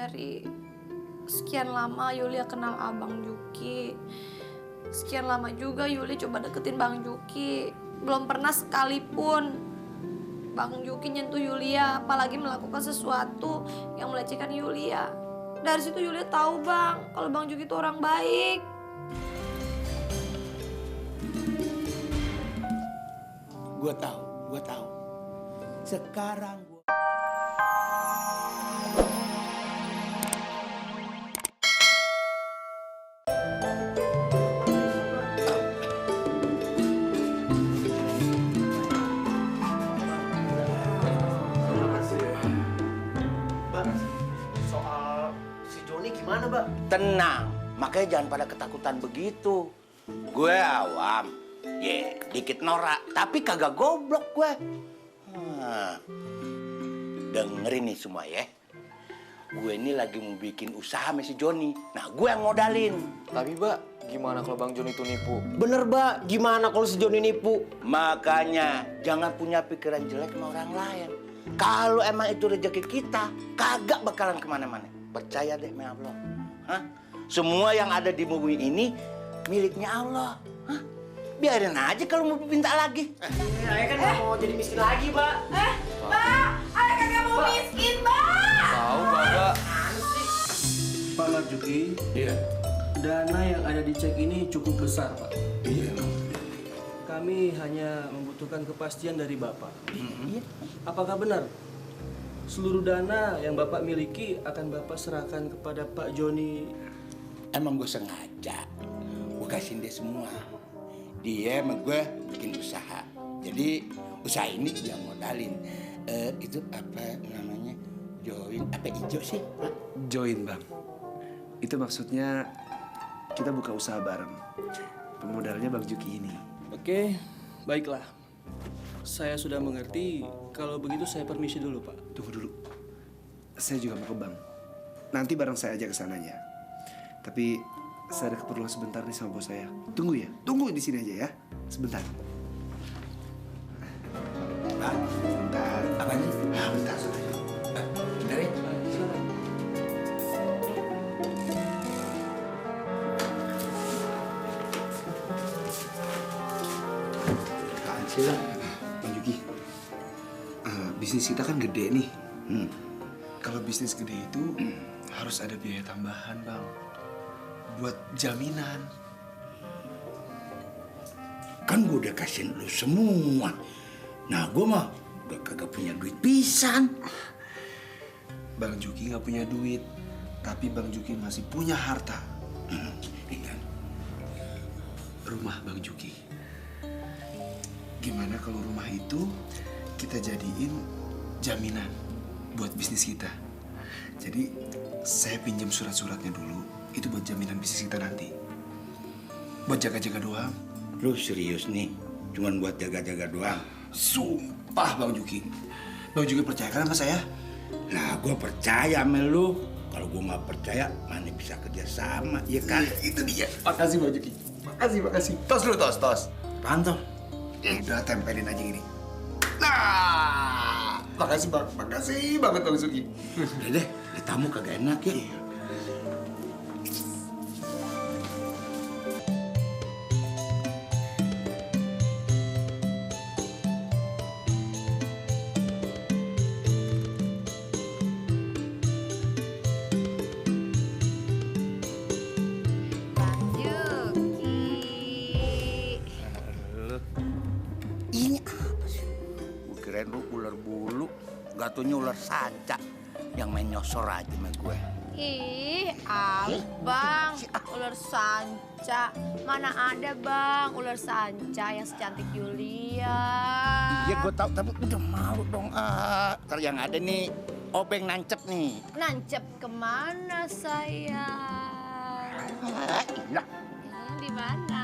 dari sekian lama Yulia kenal Abang Juki. Sekian lama juga Yulia coba deketin Bang Juki. Belum pernah sekalipun Bang Juki nyentuh Yulia, apalagi melakukan sesuatu yang melecehkan Yulia. Dari situ Yulia tahu Bang, kalau Bang Juki itu orang baik. Gue tahu. Sekarang gue... Soal si Joni gimana, Mbak? Tenang, makanya jangan pada ketakutan begitu. Gue awam, dikit norak, tapi kagak goblok gue. Dengerin nih semua ya. Gue ini lagi mau bikin usaha sama si Joni. Nah, gue yang modalin. Tapi, Mbak, gimana kalau Bang Joni itu nipu? Bener, Mbak. Gimana kalau si Joni nipu? Makanya jangan punya pikiran jelek sama orang lain. Kalau emang itu rezeki kita, kagak bakalan kemana-mana. Percaya deh sama Allah. Hah? Semua yang ada di bumi ini miliknya Allah. Hah? Biarin aja kalau mau minta lagi. Ayah kan nggak mau jadi miskin lagi, Mbak. Mbak, ayah kagak mau miskin, Mbak. Tahu, Mbak. Pak Marjuki, Iya. dana yang ada di cek ini cukup besar, Pak. Iya. Kami hanya membutuhkan kepastian dari Bapak. Apakah benar seluruh dana yang Bapak miliki akan Bapak serahkan kepada Pak Joni? Emang gue sengaja. Gue kasihin dia semua. Dia sama gue bikin usaha. Jadi usaha ini dia modalin. Itu apa namanya? Join apa hijau sih? Hah? Join, Bang. Itu maksudnya kita buka usaha bareng. Pemodalnya Bang Juki ini. Oke, baiklah. Saya sudah mengerti. Kalau begitu saya permisi dulu, Pak. Tunggu dulu. Saya juga mau ke bank. Nanti bareng saya aja ke sananya. Tapi saya ada keperluan sebentar nih sama bos saya. Tunggu ya. Tunggu di sini aja ya. Sebentar. Bang, Sebentar. apanya? Bentar, sebentar. Bentar ya. Apaan sih lah? Bang Juki, bisnis kita kan gede nih. Kalau bisnis gede itu harus ada biaya tambahan, Bang. Buat jaminan. Kan gue udah kasihin lu semua. Nah, gue mah udah kagak punya duit pisan. Bang Juki nggak punya duit, tapi Bang Juki masih punya harta. Iya. Rumah Bang Juki. Gimana kalau rumah itu kita jadiin jaminan buat bisnis kita? Jadi saya pinjam surat-suratnya dulu, itu buat jaminan bisnis kita nanti. Buat jaga-jaga doang. Lu serius nih? Cuman buat jaga-jaga doang? Sumpah Bang Juki. Bang Juki percaya kan sama saya? Nah, gue percaya sama lu. Kalau gue nggak percaya, mana bisa kerja sama, ya kan? Itu dia. Makasih Bang Juki. Makasih. Tos dulu, tos. Pantau. Udah tempelin aja gini. Nah, makasih Bang. Makasih banget Bang Juki. Udah deh, di tamu kagak enak ya. Bang Juki. Ini apa sih? Gue kirain lu ular bulu, gak taunya ular sanca yang main nyosor aja sama gue. Ih, Bang, ular sanca. Mana ada Bang, ular sanca yang secantik Yulia. Ya gue tahu, tapi udah malu dong. Ntar yang ada nih, obeng nancep nih. Nancep kemana sayang? Lah, Di mana?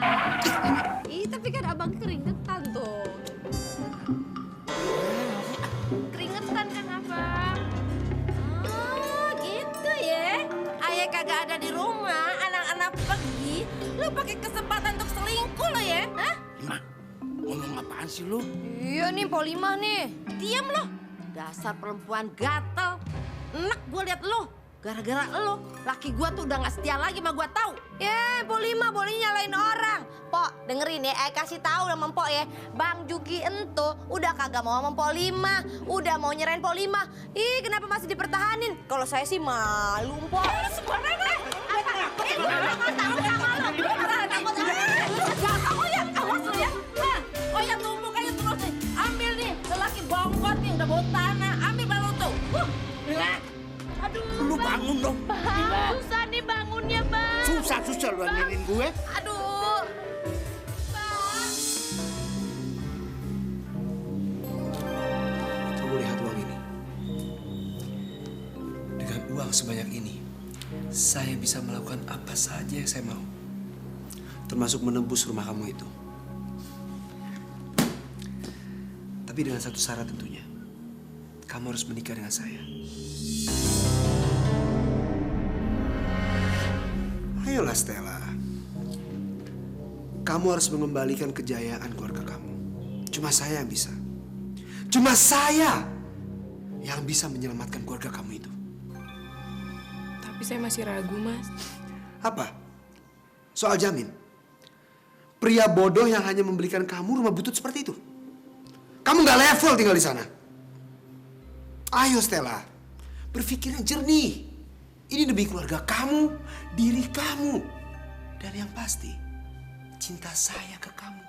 Ih, tapi kan abang keringetan tuh. Keringetan kan abang? Oh, gitu ya. Ayah kagak ada di rumah, anak-anak pergi. Lu pakai kesempatan untuk selingkuh lo ya? Hah? Lima, ngomong apaan sih lu? Iya nih, Polimah nih. Diam lo. Dasar perempuan gatel. Enak gue liat lo. Gara-gara lo, laki gua tuh udah gak setia lagi sama gua tahu. Ya, Po Lima boleh nyalain orang. Pok, dengerin ya, kasih tahu sama Mpok ya. Bang Juki ento udah kagak mau sama Po Lima, udah mau nyerahin Po Lima. Ih, kenapa masih dipertahanin? Kalau saya sih malu, Mpok. Oh ya, tumbuk aja terus nih. Ambil nih, lelaki bongkot nih udah bawa tanah. Ambil baru tuh. Aduh. Lu bangun dong. Bang, susah nih bangunnya, Bang. Susah lu ambilin gue. Aduh. Kamu lihat uang ini. Dengan uang sebanyak ini, saya bisa melakukan apa saja yang saya mau. Termasuk menembus rumah kamu itu. Tapi dengan satu syarat tentunya. Kamu harus menikah dengan saya. Ayolah Stella. Kamu harus mengembalikan kejayaan keluarga kamu. Cuma saya yang bisa. Cuma saya yang bisa menyelamatkan keluarga kamu itu. Tapi saya masih ragu, Mas. Apa? Soal Jamin? Pria bodoh yang hanya membelikan kamu rumah butut seperti itu. Kamu nggak level tinggal di sana. Ayo Stella, berpikir yang jernih. Ini demi keluarga kamu, diri kamu. Dan yang pasti, cinta saya ke kamu.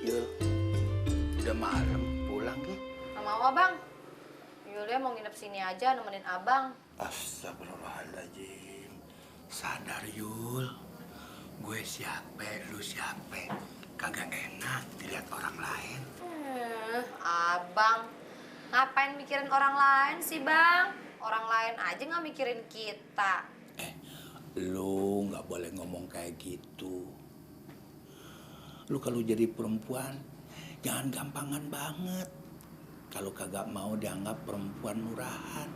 Yul, udah malam, pulang ya? Gak mau, Bang. Yulia mau nginep sini aja nemenin Abang. Astagfirullahaladzim. Sadar Yul. Gue siapa, lu siapa. Kagak enak dilihat orang lain. Abang, ngapain mikirin orang lain sih, Bang? Orang lain aja nggak mikirin kita. Lu nggak boleh ngomong kayak gitu. Lu kalau jadi perempuan, jangan gampangan banget. Kalau kagak mau dianggap perempuan murahan.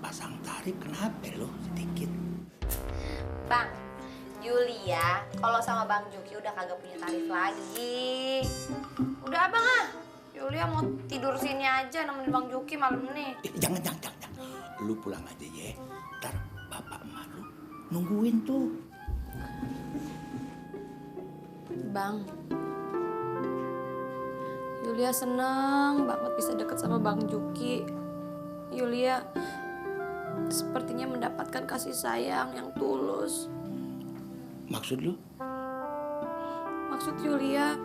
Pasang tarif kenapa lu sedikit? Bang, Yulia kalau sama Bang Juki udah kagak punya tarif lagi. Udah Abang ah. Yulia mau tidur sini aja nemenin Bang Juki malam ini. Jangan. Lu pulang aja ya. Ntar bapak emak lu nungguin tuh. Bang, Yulia seneng banget bisa deket sama Bang Juki. Yulia sepertinya mendapatkan kasih sayang yang tulus. Maksud lu? Maksud Yulia,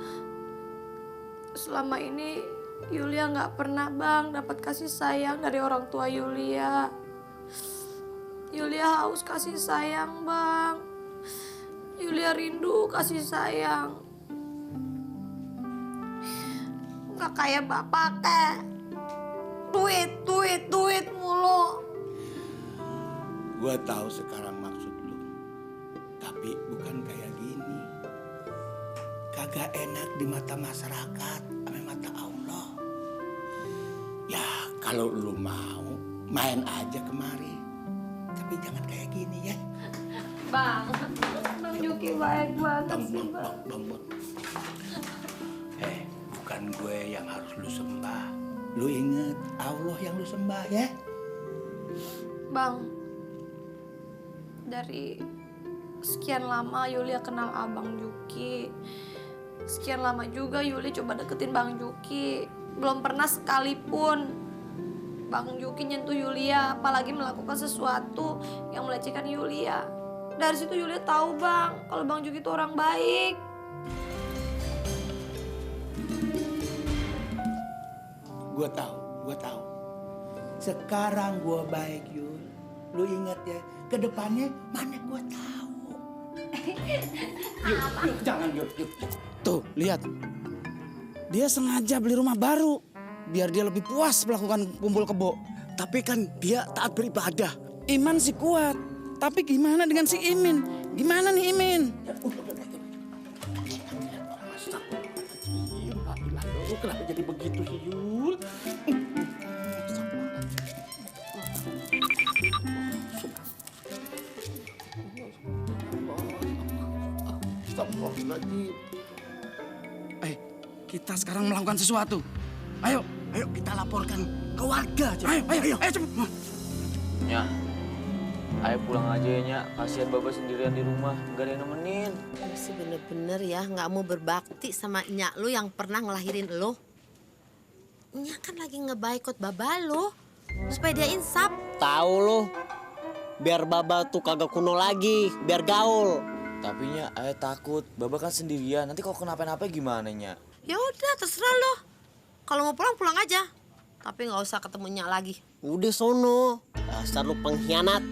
selama ini Yulia nggak pernah Bang dapat kasih sayang dari orang tua Yulia. Yulia haus kasih sayang Bang. Yulia rindu kasih sayang. Nggak kayak bapak kek. Duit mulu. Gua tahu sekarang maksud lu. Tapi bukan kayak gini. Kagak enak di mata masyarakat sama mata Allah. Ya kalau lu mau main aja kemari. Tapi jangan kayak gini ya. Bang Juki baik banget sih Bang. Bang. Bukan gue yang harus lu sembah. Lu inget Allah yang lu sembah ya. Bang, dari sekian lama Yulia kenal Abang Juki. Sekian lama juga Yulia coba deketin Bang Juki. Belum pernah sekalipun Bang Juki nyentuh Yulia, apalagi melakukan sesuatu yang melecehkan Yulia. Dari situ Yulia tahu Bang, kalau Bang Juki itu orang baik. Gue tahu. Sekarang gue baik Yul. Lu ingat ya, ke depannya mana gue tahu. Yuk, jangan Yul. Tuh, lihat. Dia sengaja beli rumah baru biar dia lebih puas melakukan kumpul kebo. Tapi kan dia taat beribadah. Iman sih kuat. Tapi gimana dengan si Imin? Gimana nih Imin? Lu kenapa jadi begitu sih Yul? Astagfirullahaladzim. Kita sekarang melakukan sesuatu. Ayo kita laporkan ke warga. Ayo cepet. Nya, ayo pulang aja ya, Nya. Kasihan Baba sendirian di rumah, gak ada yang nemenin. Lu sih bener-bener ya nggak mau berbakti sama nyak lu yang pernah ngelahirin lu. Nyak kan lagi ngebaikot baba lu supaya dia insaf. Tahu lu, biar Baba tuh kagak kuno lagi, biar gaul. Tapi Nya, ayah takut. Baba kan sendirian, nanti kalau kenapa-napa gimana, Nya? Ya udah terserah lo. Kalau mau pulang pulang aja. Tapi nggak usah ketemu nyak lagi. Udah sono, dasar lu pengkhianat.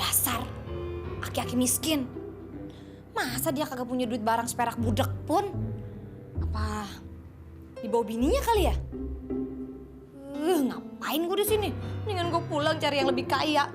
Dasar aki-aki miskin. Masa dia kagak punya duit barang seperak budek pun? Apa dibawa bininya kali ya? Ngapain gue di sini? Mendingan gue pulang cari yang lebih kaya.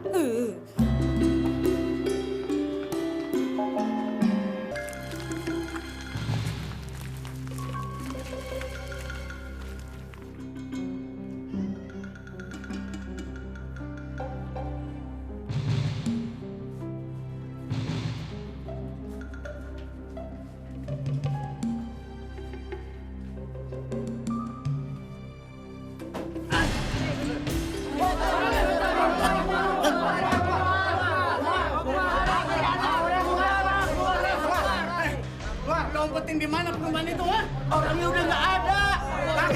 Ngumpetin di mana perumahan itu, ha? Orangnya udah nggak ada. Pak.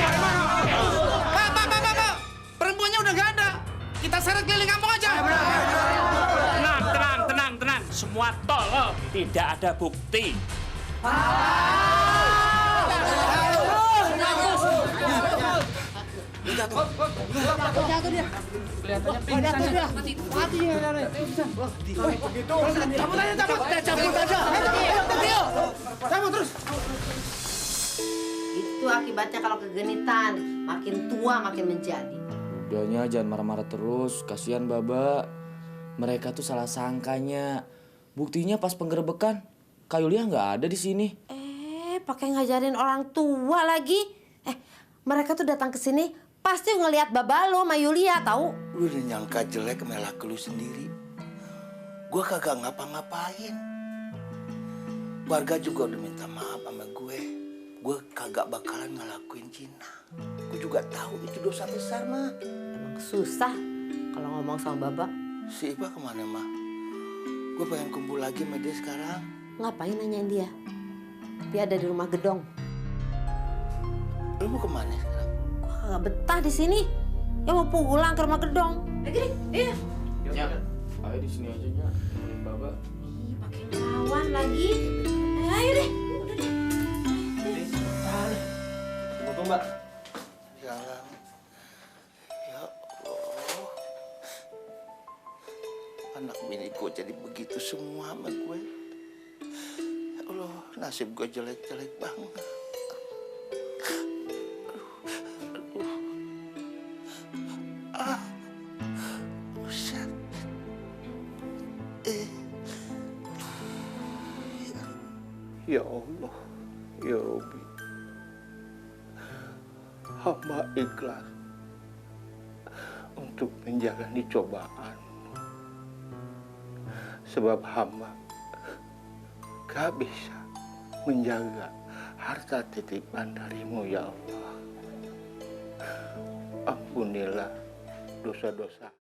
Perempuannya udah nggak ada. Kita seret keliling kampung aja. Tenang. Semua tolong. Tidak ada bukti. Jatuh dia. Kelihatannya pingsan. Mati dia. Cabut aja. Cabut terus. Itu akibatnya kalau kegenitan. Makin tua makin menjadi. Udahnya jangan marah-marah terus, kasihan Baba. Mereka tuh salah sangkanya. Buktinya pas penggerebekan, Kak Yulia nggak ada di sini. Pakai ngajarin orang tua lagi. Mereka tuh datang ke sini pasti ngelihat Baba lo sama Yulia tahu. Lu udah nyangka jelek sama laki lu sendiri. Gua kagak ngapa-ngapain. Warga juga udah minta maaf sama gue. Gue kagak bakalan ngelakuin zina. Gue juga tahu itu dosa besar, mah. Emang susah kalau ngomong sama Baba. Si Iba kemana, mah? Gue pengen kumpul lagi sama dia sekarang. Ngapain nanyain dia? Dia ada di rumah gedong. Lu mau kemana sekarang? Gua kagak betah di sini. Ya mau pulang ke rumah gedong. Lagi nih, iya. Nya, ayo di sini aja, Nya. Nemenin Baba. Pakai ngelawan lagi. Ayo deh, udah deh. Tunggu, Mbak. Jalan. Ya Allah. Anak bini gue jadi begitu semua sama gue. Ya Allah, nasib gue jelek-jelek banget. Buset. Ya Allah, ya Rabbi. Hamba ikhlas untuk menjalani cobaan. Sebab hamba gak bisa menjaga harta titipan darimu ya Allah. Ampunilah dosa-dosa.